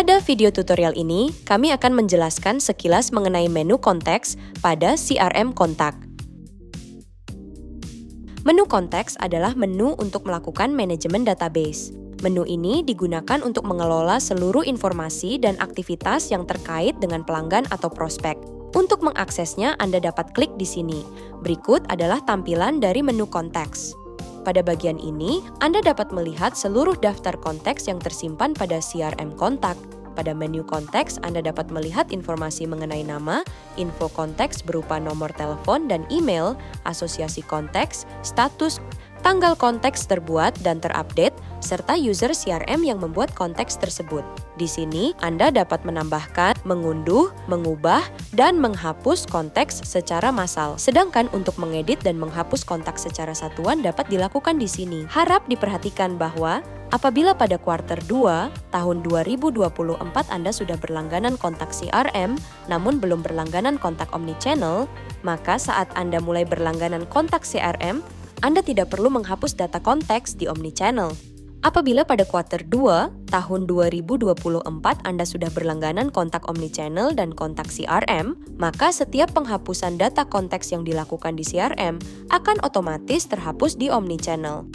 Pada video tutorial ini, kami akan menjelaskan sekilas mengenai menu konteks pada CRM kontak. Menu konteks adalah menu untuk melakukan manajemen database. Menu ini digunakan untuk mengelola seluruh informasi dan aktivitas yang terkait dengan pelanggan atau prospek. Untuk mengaksesnya, Anda dapat klik di sini. Berikut adalah tampilan dari menu konteks. Pada bagian ini, Anda dapat melihat seluruh daftar konteks yang tersimpan pada CRM kontak. Pada menu konteks, Anda dapat melihat informasi mengenai nama, info konteks berupa nomor telepon dan email, asosiasi konteks, status, tanggal konteks terbuat dan terupdate, serta user CRM yang membuat konteks tersebut. Di sini, Anda dapat menambahkan, mengunduh, mengubah, dan menghapus konteks secara massal. Sedangkan untuk mengedit dan menghapus kontak secara satuan dapat dilakukan di sini. Harap diperhatikan bahwa apabila pada kuartal 2 tahun 2024 Anda sudah berlangganan kontak CRM, namun belum berlangganan kontak omnichannel, maka saat Anda mulai berlangganan kontak CRM, Anda tidak perlu menghapus data konteks di omnichannel. Apabila pada kuartal 2 tahun 2024 Anda sudah berlangganan kontak omnichannel dan kontak CRM, maka setiap penghapusan data konteks yang dilakukan di CRM akan otomatis terhapus di omnichannel.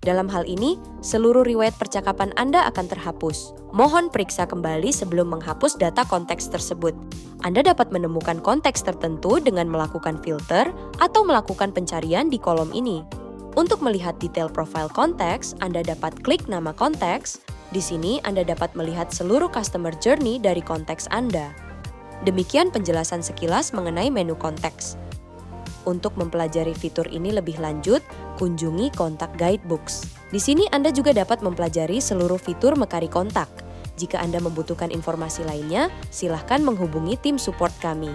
Dalam hal ini, seluruh riwayat percakapan Anda akan terhapus. Mohon periksa kembali sebelum menghapus data konteks tersebut. Anda dapat menemukan konteks tertentu dengan melakukan filter atau melakukan pencarian di kolom ini. Untuk melihat detail profil konteks, Anda dapat klik nama konteks. Di sini, Anda dapat melihat seluruh customer journey dari konteks Anda. Demikian penjelasan sekilas mengenai menu konteks. Untuk mempelajari fitur ini lebih lanjut, kunjungi kontak guidebooks. Di sini Anda juga dapat mempelajari seluruh fitur Mekari Kontak. Jika Anda membutuhkan informasi lainnya, silahkan menghubungi tim support kami.